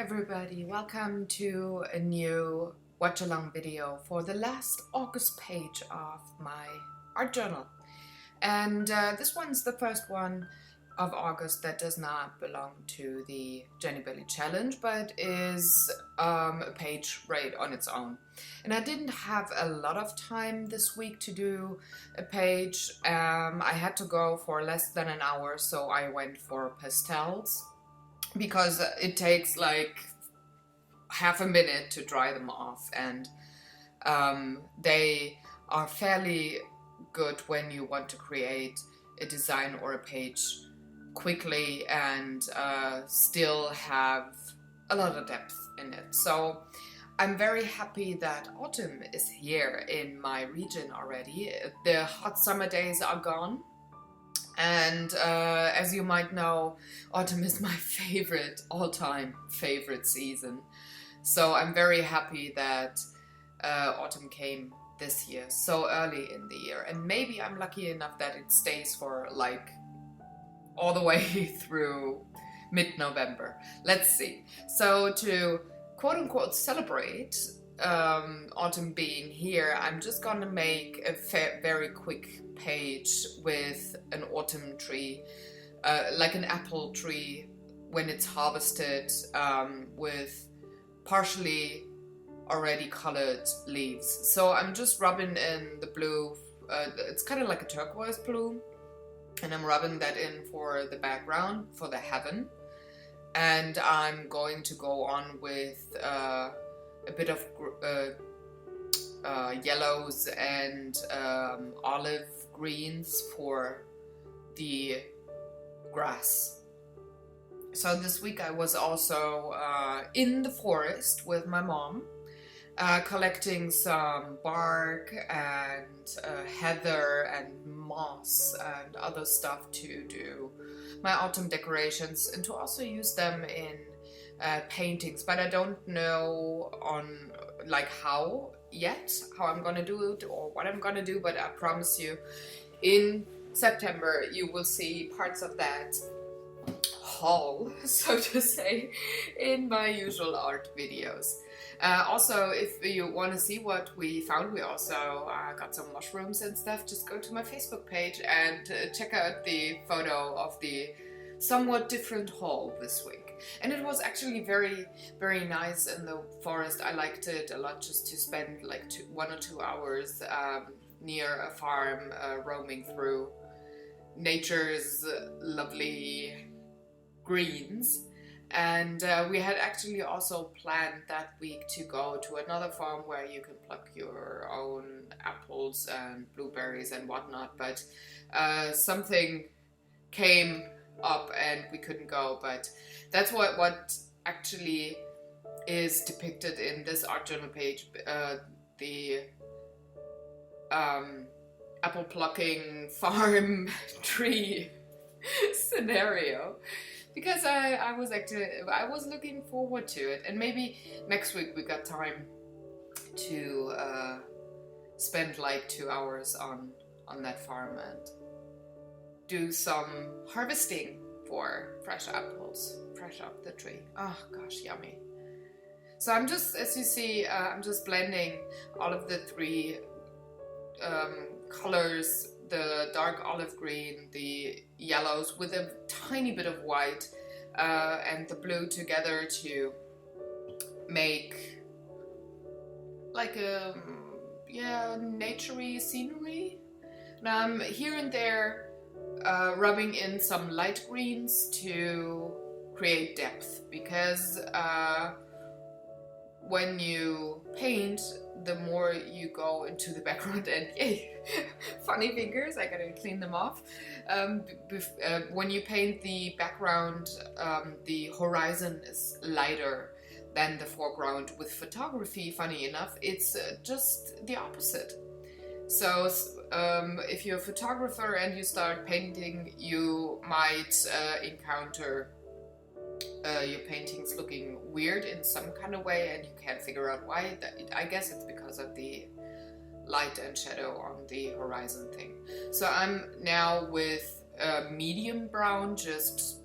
everybody, welcome to a new watch along video for the last August page of my art journal. And this one's the first one of August that does not belong to the Jenny Belly Challenge, but is a page right on its own. And I didn't have a lot of time this week to do a page. I had to go for less than an hour, so I went for pastels, because it takes like half a minute to dry them off, and they are fairly good when you want to create a design or a page quickly and still have a lot of depth in it. So I'm very happy that autumn is here in my region already. The hot summer days are gone. And as you might know, autumn is my all-time favorite season. So I'm very happy that autumn came this year, so early in the year. And maybe I'm lucky enough that it stays for like all the way through mid-November. Let's see. So to quote-unquote celebrate autumn being here, I'm just gonna make a very quick page with an autumn tree, like an apple tree when it's harvested, with partially already colored leaves. So I'm just rubbing in the blue, it's kind of like a turquoise blue, and I'm rubbing that in for the background, for the heaven. And I'm going to go on with a bit of yellows and olive greens for the grass. So this week I was also in the forest with my mom, collecting some bark and heather and moss and other stuff to do my autumn decorations and to also use them in paintings. But I don't know on like how I'm gonna do it or what I'm gonna do, but I promise you in September you will see parts of that haul, so to say, in my usual art videos. Also, if you want to see what we found, we also got some mushrooms and stuff. Just go to my Facebook page and check out the photo of the somewhat different haul this week. And it was actually very, very nice in the forest. I liked it a lot, just to spend like 1 or 2 hours near a farm, roaming through nature's lovely greens. And we had actually also planned that week to go to another farm where you can pluck your own apples and blueberries and whatnot, but something came up and we couldn't go. But that's what actually is depicted in this art journal page, the apple plucking farm tree scenario, because I was looking forward to it. And maybe next week we got time to spend like 2 hours on that farm and do some harvesting for fresh apples, fresh off the tree. Oh gosh, yummy. So I'm just, as you see, I'm just blending all of the three colors, the dark olive green, the yellows with a tiny bit of white, and the blue together to make like a naturey scenery. Now I'm here and there rubbing in some light greens to create depth, because when you paint, the more you go into the background, and yay, funny fingers, I gotta clean them off. When you paint the background, the horizon is lighter than the foreground. With photography, funny enough, it's just the opposite. So if you're a photographer and you start painting, you might encounter your paintings looking weird in some kind of way, and you can't figure out why. I guess it's because of the light and shadow on the horizon thing. So I'm now with medium brown, just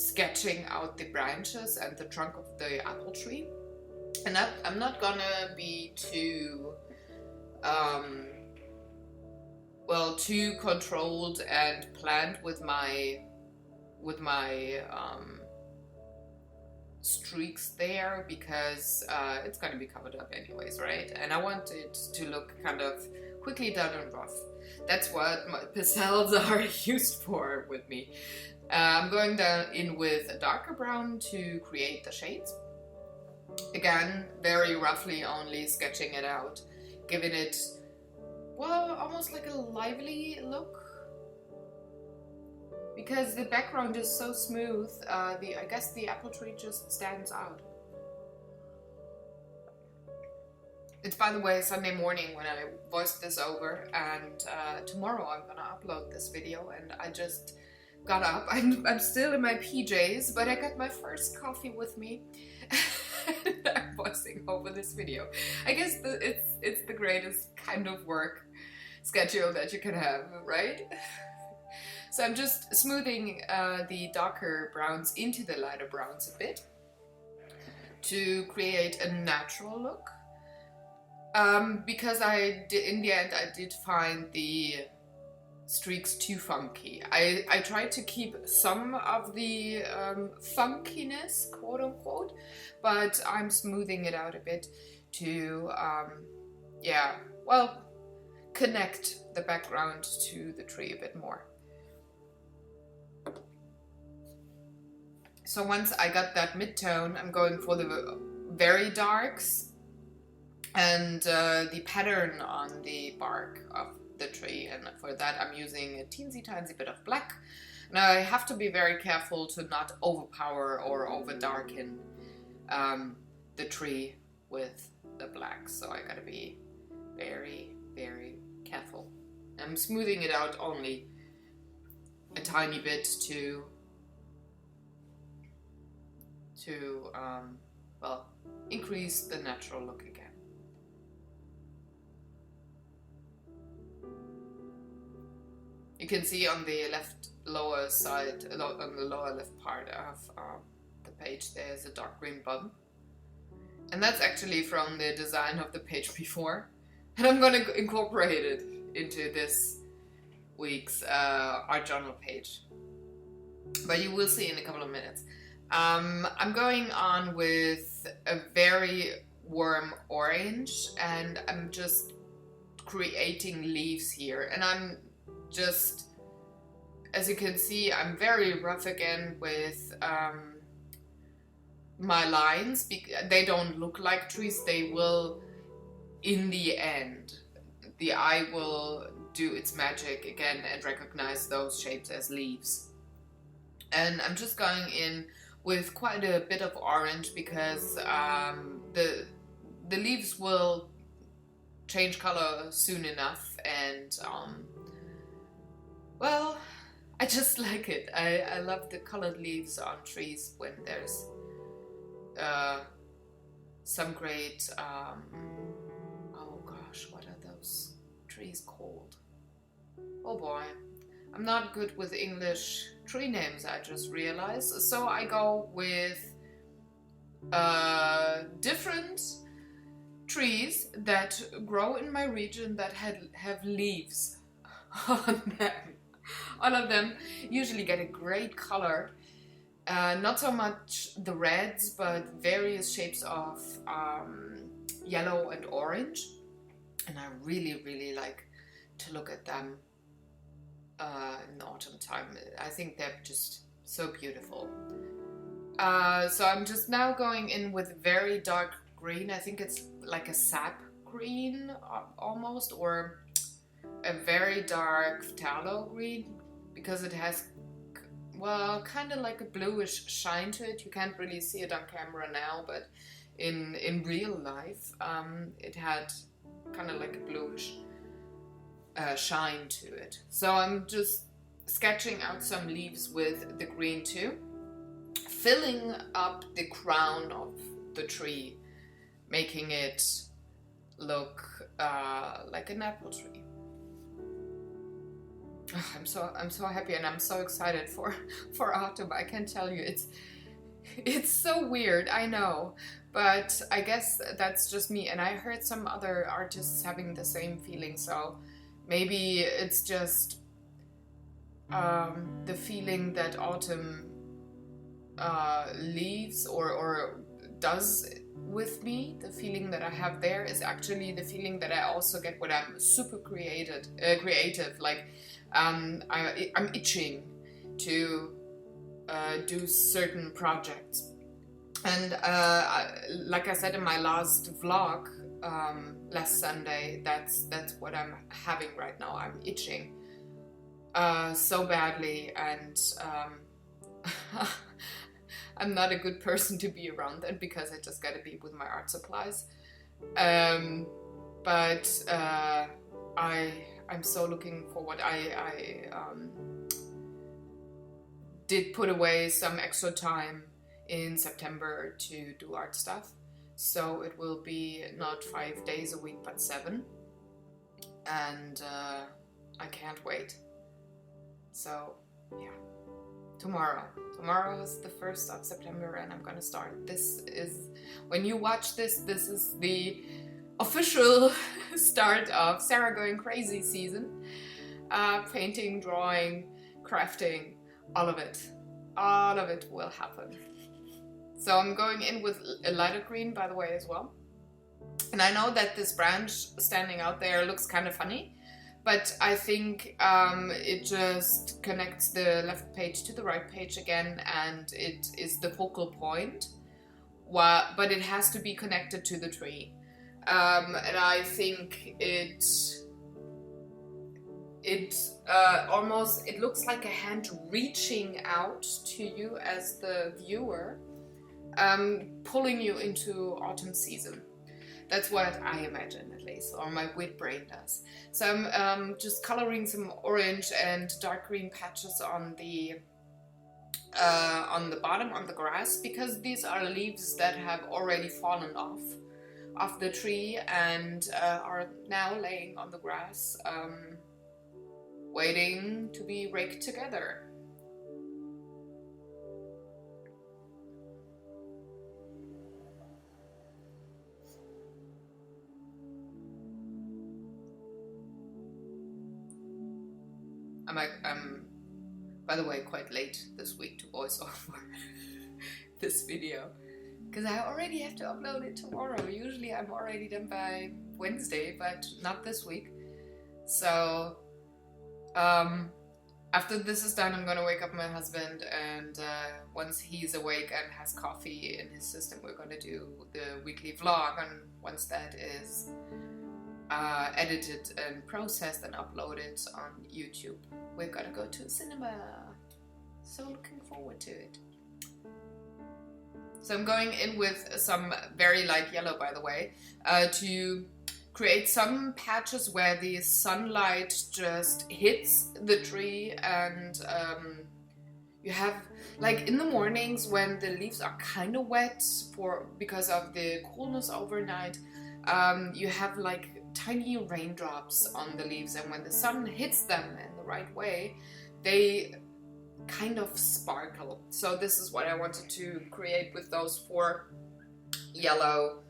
sketching out the branches and the trunk of the apple tree. And I'm not gonna be too too controlled and planned with my streaks there, because it's gonna be covered up anyways, right? And I want it to look kind of quickly done and rough. That's what my pastels are used for with me. I'm going down in with a darker brown to create the shades. Again, very roughly only sketching it out, giving it, well, almost like a lively look. Because the background is so smooth, I guess the apple tree just stands out. It's, by the way, Sunday morning when I voiced this over, and tomorrow I'm gonna upload this video, and I just got up. I'm still in my PJs, but I got my first coffee with me. And I'm voicing over this video. I guess it's the greatest kind of work schedule that you can have, right? So I'm just smoothing the darker browns into the lighter browns a bit to create a natural look. Because in the end I did find the streaks too funky. I tried to keep some of the funkiness, quote unquote, but I'm smoothing it out a bit to, connect the background to the tree a bit more. So once I got that mid-tone, I'm going for the very darks and the pattern on the bark of the tree, and for that I'm using a teensy tiny bit of black. Now I have to be very careful to not overpower or over darken the tree with the black, so I gotta be very, very careful. I'm smoothing it out only a tiny bit to increase the natural look again. You can see on the left lower side, on the lower left part of the page, there's a dark green bump. And that's actually from the design of the page before. And I'm going to incorporate it into this week's art journal page. But you will see in a couple of minutes. I'm going on with a very warm orange, and I'm just creating leaves here. And I'm just, as you can see, I'm very rough again with my lines. They don't look like trees. They will, in the end, the eye will do its magic again and recognize those shapes as leaves. And I'm just going in with quite a bit of orange because the leaves will change color soon enough, and well, I just like it. I love the colored leaves on trees when there's some great oh gosh, what are those trees called? Oh boy, I'm not good with English tree names, I just realized. So I go with different trees that grow in my region that have leaves on them. All of them usually get a great color. Not so much the reds, but various shapes of yellow and orange. And I really, really like to look at them in the autumn time. I think they're just so beautiful. So I'm just now going in with very dark green. I think it's like a sap green almost, or a very dark phthalo green, because it has, well, kind of like a bluish shine to it. You can't really see it on camera now, but in real life it had kind of like a bluish shine to it. So I'm just sketching out some leaves with the green too, filling up the crown of the tree, making it look like an apple tree. I'm so happy, and I'm so excited for autumn. I can tell you, it's so weird, I know, but I guess that's just me. And I heard some other artists having the same feeling, so maybe it's just the feeling that autumn leaves or does with me. The feeling that I have there is actually the feeling that I also get when I'm super creative. Like I'm itching to do certain projects. And like I said in my last vlog last Sunday, that's what I'm having right now. I'm itching so badly, and I'm not a good person to be around then, because I just gotta be with my art supplies. But I'm so looking forward. I did put away some extra time in September to do art stuff, so it will be not 5 days a week but 7, and I can't wait. So yeah, tomorrow is the 1st of September, and I'm gonna start. This is, when you watch this is the official start of Sarah Going Crazy season. Painting, drawing, crafting, all of it will happen. So I'm going in with a lighter green, by the way, as well. And I know that this branch standing out there looks kind of funny, but I think it just connects the left page to the right page again, and it is the focal point. But it has to be connected to the tree. And I think it almost, it looks like a hand reaching out to you as the viewer, pulling you into autumn season. That's what I imagine, at least, or my weird brain does. So I'm just coloring some orange and dark green patches on the bottom, on the grass, because these are leaves that have already fallen off the tree and are now laying on the grass, waiting to be raked together. I'm, by the way, quite late this week to voice over this video, because I already have to upload it tomorrow. Usually I'm already done by Wednesday, but not this week. So after this is done, I'm gonna wake up my husband, and once he's awake and has coffee in his system, we're gonna do the weekly vlog. And once that is edited and processed and uploaded on YouTube, we're gonna go to cinema. So looking forward to it. So I'm going in with some very light yellow, by the way, to create some patches where the sunlight just hits the tree, and you have, like, in the mornings when the leaves are kind of wet because of the coolness overnight, you have like tiny raindrops on the leaves, and when the sun hits them in the right way, they kind of sparkle. So this is what I wanted to create with those 4 yellow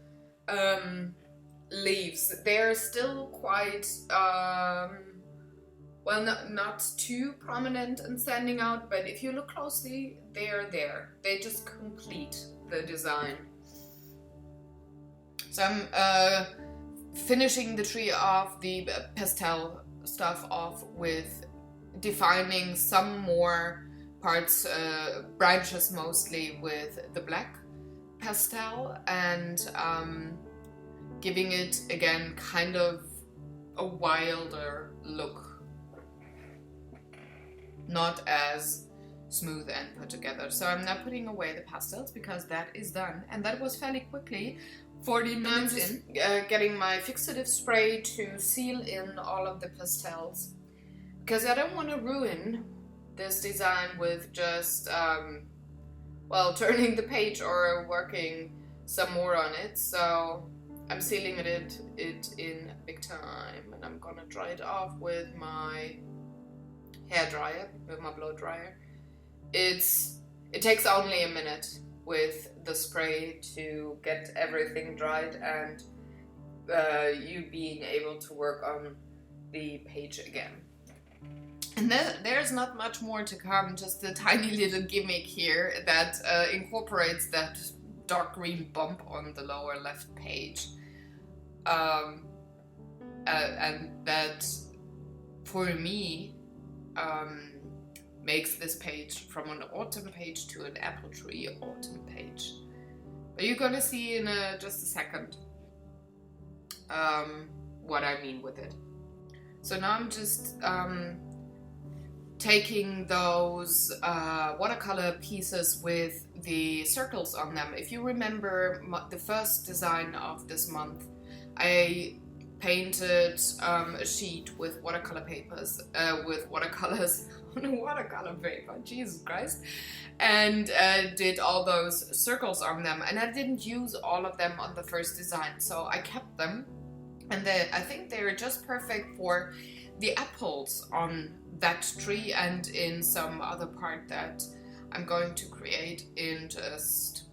leaves. They're still quite well, not too prominent and standing out, but if you look closely, they're there. They just complete the design. So I'm finishing the tree off, the pastel stuff off, with defining some more parts, branches mostly, with the black pastel, and giving it again kind of a wilder look, not as smooth and put together. So I'm not putting away the pastels because that is done, and that was fairly quickly. 40 minutes in. Getting my fixative spray to seal in all of the pastels, because I don't want to ruin this design with just well, turning the page or working some more on it. So I'm sealing it in big time, and I'm gonna dry it off with my hair dryer, with my blow dryer. It takes only a minute with the spray to get everything dried and you being able to work on the page again. And there's not much more to come, just a tiny little gimmick here that incorporates that dark green bump on the lower left page. And that, for me, makes this page from an autumn page to an apple tree autumn page. But you're gonna see in just a second what I mean with it. So now I'm just taking those watercolor pieces with the circles on them. If you remember the first design of this month, I painted a sheet with watercolor papers, with watercolors on a watercolor paper, Jesus Christ, and did all those circles on them, and I didn't use all of them on the first design, so I kept them, and I think they're just perfect for the apples on that tree and in some other part that I'm going to create in just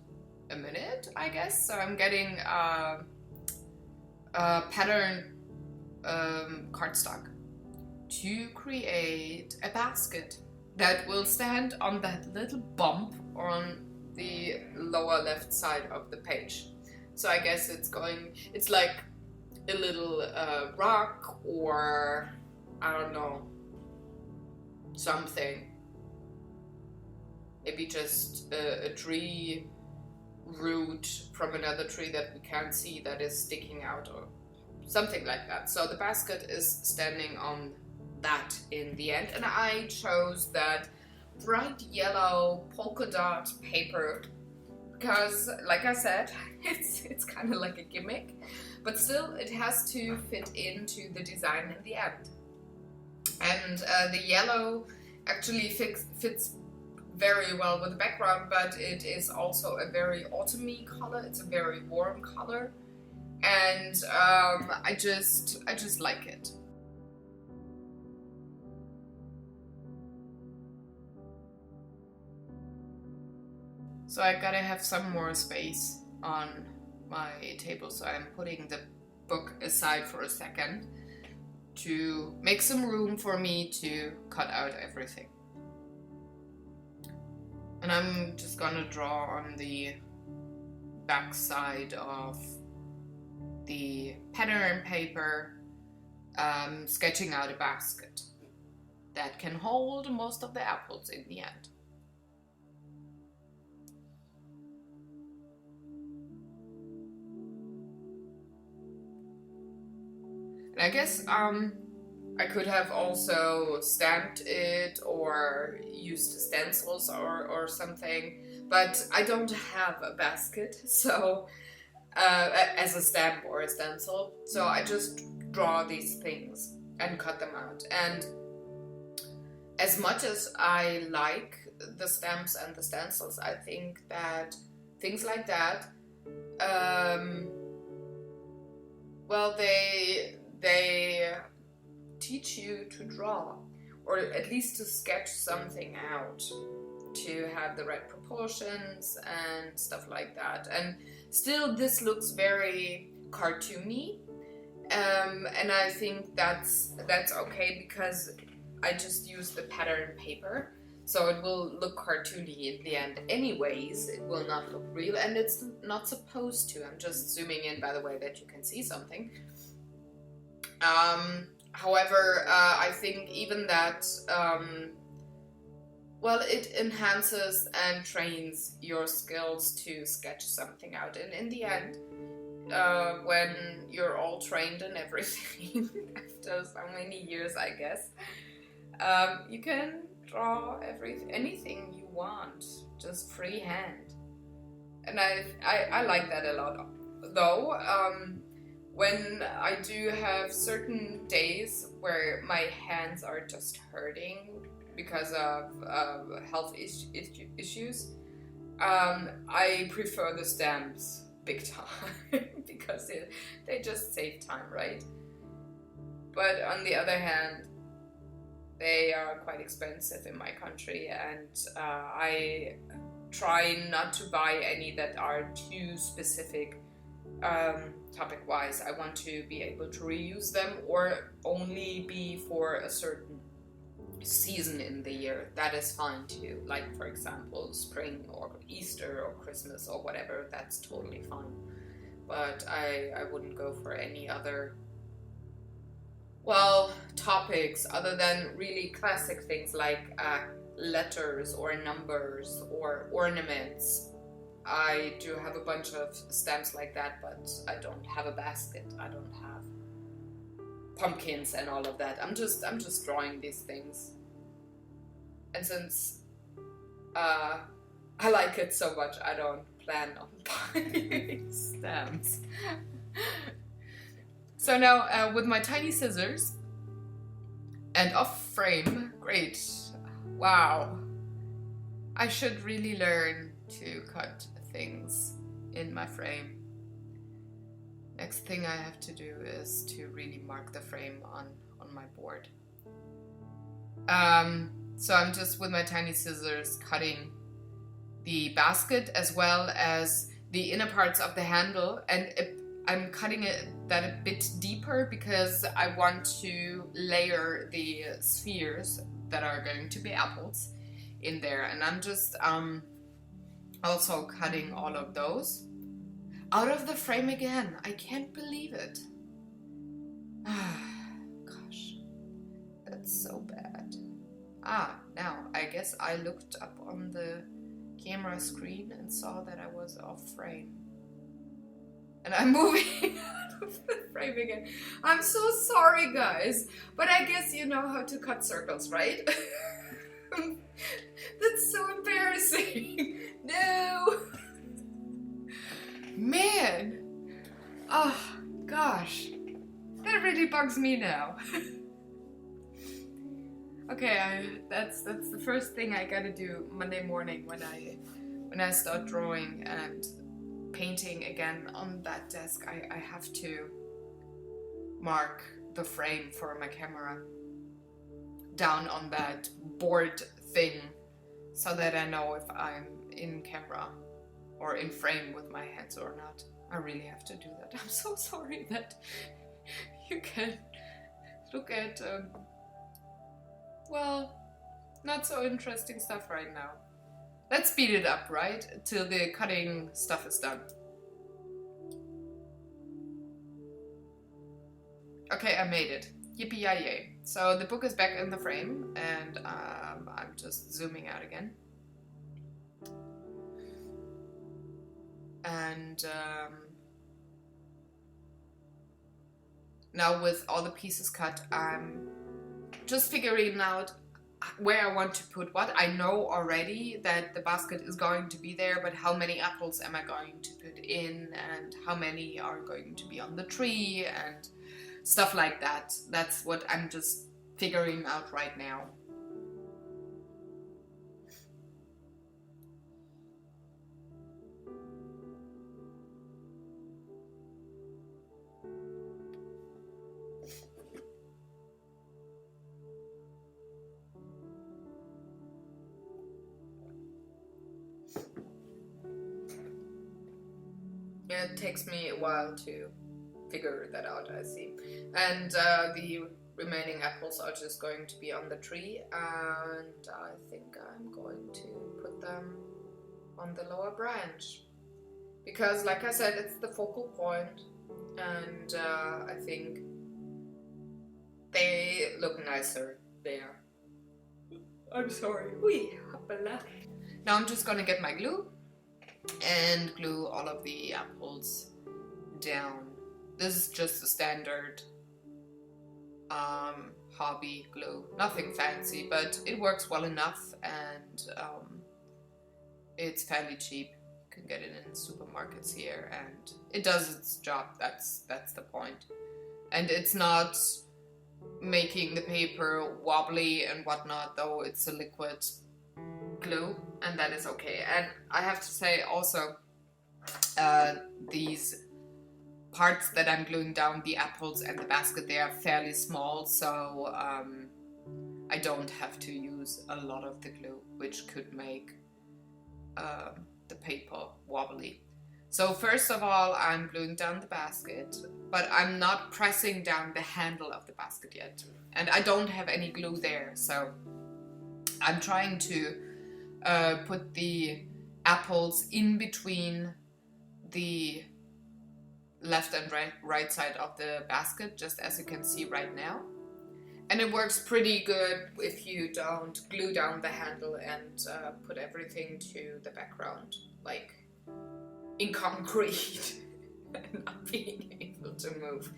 a minute, I guess. So I'm getting pattern cardstock to create a basket that will stand on that little bump on the lower left side of the page. So I guess it's like a little rock, or I don't know, something. Maybe just a tree root from another tree that we can't see that is sticking out, or something like that. So the basket is standing on that in the end, and I chose that bright yellow polka dot paper because, like I said, it's kind of like a gimmick, but still it has to fit into the design in the end. And the yellow actually fits very well with the background, but it is also a very autumny color. It's a very warm color, and I just like it. So I gotta have some more space on my table, so I'm putting the book aside for a second to make some room for me to cut out everything. And I'm just gonna draw on the back side of the pattern paper, sketching out a basket that can hold most of the apples in the end. And I guess I could have also stamped it or used stencils or something, but I don't have a basket, so as a stamp or a stencil, so I just draw these things and cut them out. And as much as I like the stamps and the stencils, I think that things like that, well, they teach you to draw, or at least to sketch something out, to have the right proportions and stuff like that. And still this looks very cartoony, and I think that's okay, because I just use the pattern paper, so it will look cartoony in the end anyways. It will not look real, and it's not supposed to. I'm just zooming in, by the way, that you can see something. However, I think even that, well, it enhances and trains your skills to sketch something out. And in the end, when you're all trained and everything, after so many years, I guess, you can draw anything you want, just freehand. And I like that a lot. Though, when I do have certain days where my hands are just hurting because of health issues, I prefer the stamps big time because they just save time, right? But on the other hand, They are quite expensive in my country, and I try not to buy any that are too specific topic-wise. I want to be able to reuse them or only be for a certain season in the year. That is fine too. Like, for example, spring or Easter or Christmas or whatever, that's totally fine. But I wouldn't go for any other, well, topics other than really classic things like letters or numbers or ornaments. I do have a bunch of stamps like that, but I don't have a basket. I don't have pumpkins and all of that. I'm just drawing these things. And since I like it so much, I don't plan on buying stamps. So now with my tiny scissors and off frame, great, wow. I should really learn to cut things in my frame. Next thing I have to do is to really mark the frame on my board. So I'm just with my tiny scissors cutting the basket as well as the inner parts of the handle, and I'm cutting that a bit deeper because I want to layer the spheres that are going to be apples in there, and I'm just also cutting all of those out of the frame again. I can't believe it. Gosh, that's so bad. Now I guess I looked up on the camera screen and saw that I was off frame. And I'm moving out of the frame again. I'm so sorry, guys, but I guess you know how to cut circles, right? That's so embarrassing. No. Man. Oh, gosh. That really bugs me now. Okay, that's the first thing I gotta do Monday morning when I start drawing and painting again on that desk. I have to mark the frame for my camera down on that board thing so that I know if I'm in camera or in frame with my hands or not. I really have to do that. I'm so sorry that you can look at well, not so interesting stuff right now. Let's speed it up, right? Till the cutting stuff is done. Okay, I made it. Yippee-yay-yay. So the book is back in the frame, and I'm just zooming out again. And now with all the pieces cut, I'm just figuring out where I want to put what. I know already that the basket is going to be there, but how many apples am I going to put in, and how many are going to be on the tree, and stuff like that. That's what I'm just figuring out right now. It takes me a while to figure that out, I see. And the remaining apples are just going to be on the tree, and I think I'm going to put them on the lower branch. Because, like I said, it's the focal point, and I think they look nicer there. I'm sorry. Now I'm just gonna get my glue and glue all of the apples down. This is just a standard hobby glue, nothing fancy, but it works well enough, and it's fairly cheap. You can get it in supermarkets here, and it does its job. That's the point. And it's not making the paper wobbly and whatnot, though it's a liquid glue, and that is okay. And I have to say also, these parts that I'm gluing down, the apples and the basket, they are fairly small, so I don't have to use a lot of the glue, which could make the paper wobbly. So first of all, I'm gluing down the basket, but I'm not pressing down the handle of the basket yet. And I don't have any glue there, so I'm trying to put the apples in between the left and right side of the basket, just as you can see right now. And it works pretty good if you don't glue down the handle and put everything to the background, like in concrete, and not being able to move.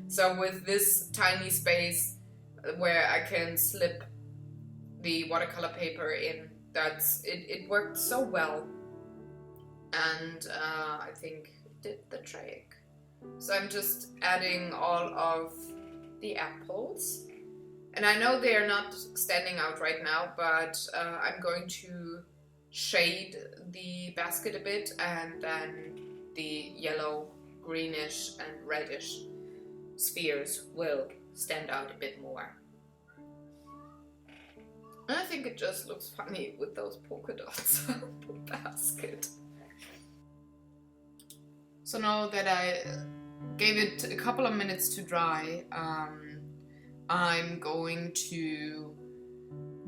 So with this tiny space where I can slip the watercolor paper in, it worked so well, and I think it did the trick. So I'm just adding all of the apples. And I know they are not standing out right now, but I'm going to shade the basket a bit, and then the yellow, greenish and reddish spheres will stand out a bit more. And I think it just looks funny with those polka dots on the basket. So now that I gave it a couple of minutes to dry, I'm going to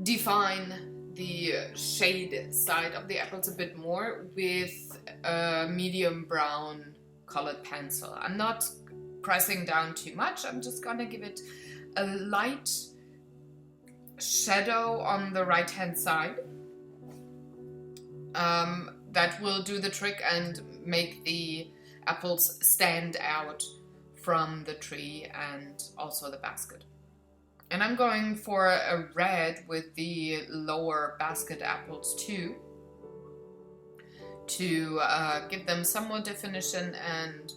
define the shade side of the apples a bit more with a medium brown colored pencil. I'm not pressing down too much, I'm just gonna give it a light shadow on the right hand side. That will do the trick and make the apples stand out from the tree and also the basket. And I'm going for a red with the lower basket apples too, to give them some more definition and,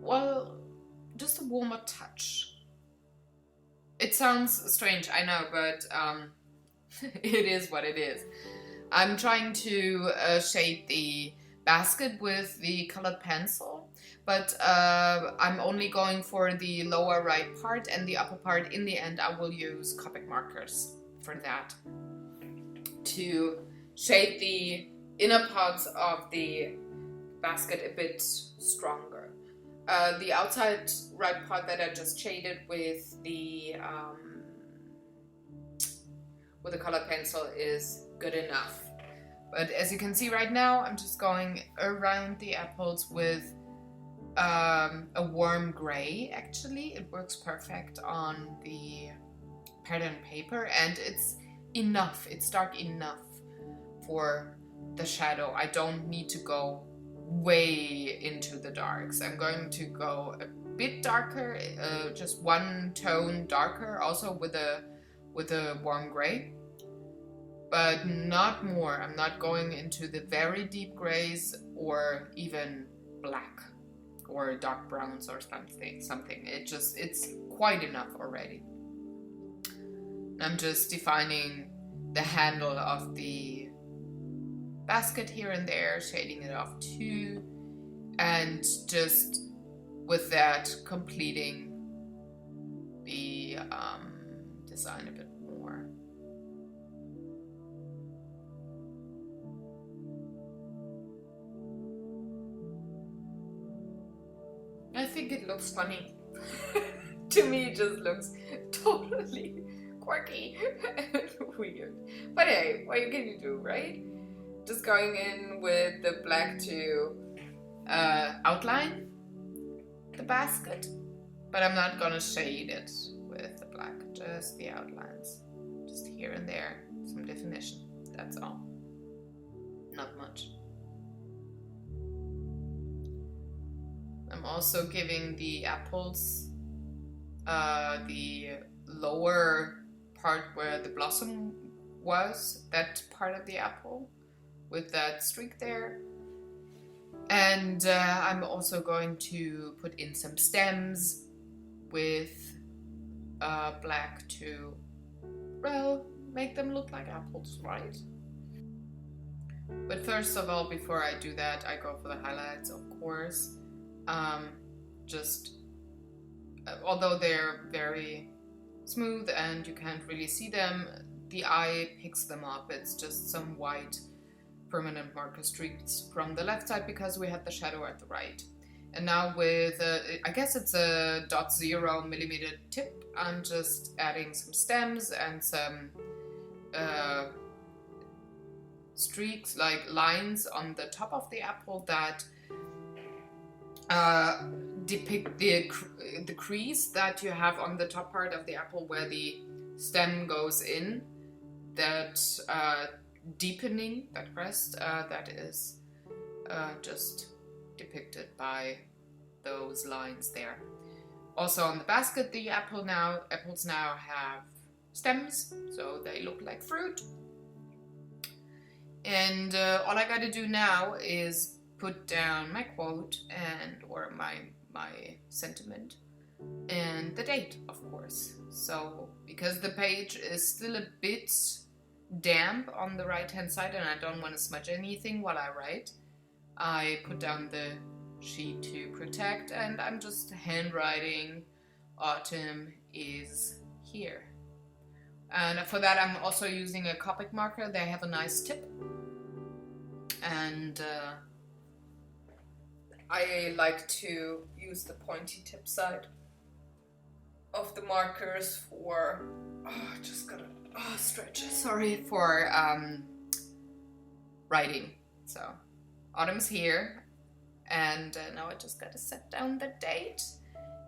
well, just a warmer touch. It sounds strange, I know, but it is what it is. I'm trying to shade the basket with the colored pencil, but I'm only going for the lower right part, and the upper part in the end I will use Copic markers for that, to shade the inner parts of the basket a bit stronger. The outside right part that I just shaded with the colored pencil is good enough. But as you can see right now, I'm just going around the apples with a warm gray. Actually, it works perfect on the pattern paper, and it's enough. It's dark enough for the shadow. I don't need to go way into the darks. I'm going to go a bit darker, just one tone darker, also with a warm gray, but not more. I'm not going into the very deep grays or even black or dark browns or something. It's quite enough already. I'm just defining the handle of the basket here and there, shading it off too, and just with that completing the design a bit more. I think it looks funny. To me it just looks totally quirky and weird. But hey, what can you do, right? Just going in with the black to outline the basket, but I'm not gonna shade it with the black, just the outlines, just here and there, some definition, that's all, not much. I'm also giving the apples the lower part where the blossom was, that part of the apple with that streak there. And I'm also going to put in some stems with black to, well, make them look like apples, right? But first of all, before I do that, I go for the highlights, of course. Although they're very smooth and you can't really see them. The eye picks them up. It's just some white permanent marker streaks from the left side because we had the shadow at the right. And now with, I guess it's a 0.0 millimeter tip, I'm just adding some stems and some streaks, like lines on the top of the apple that depict the crease that you have on the top part of the apple where the stem goes in. That deepening, that crest, that is just depicted by those lines there. Also on the basket, the apples now have stems, so they look like fruit. And all I gotta do now is put down my quote or my sentiment and the date, of course. So because the page is still a bit damp on the right hand side and I don't want to smudge anything while I write, I put down the sheet to protect, and I'm just handwriting autumn is here. And for that I'm also using a Copic marker. They have a nice tip, and I like to use the pointy tip side of the markers for stretch. Sorry, for writing. So autumn's here, and now I just gotta set down the date,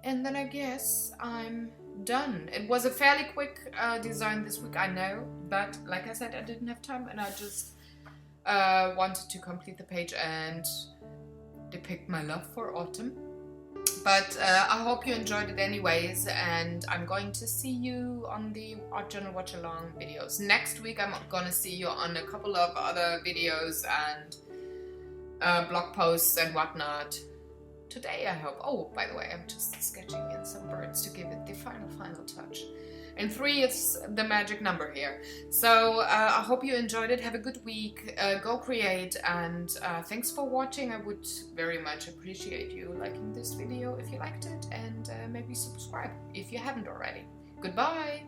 and then I guess I'm done. It was a fairly quick design this week, I know, but like I said, I didn't have time, and I just wanted to complete the page and depict my love for autumn. But I hope you enjoyed it anyways, and I'm going to see you on the Art Journal Watch Along videos. Next week I'm gonna see you on a couple of other videos and blog posts and whatnot. Today I hope. Oh, by the way, I'm just sketching in some birds to give it the final touch. And 3 is the magic number here. So I hope you enjoyed it. Have a good week. Go create, and thanks for watching. I would very much appreciate you liking this video if you liked it, and maybe subscribe if you haven't already. Goodbye!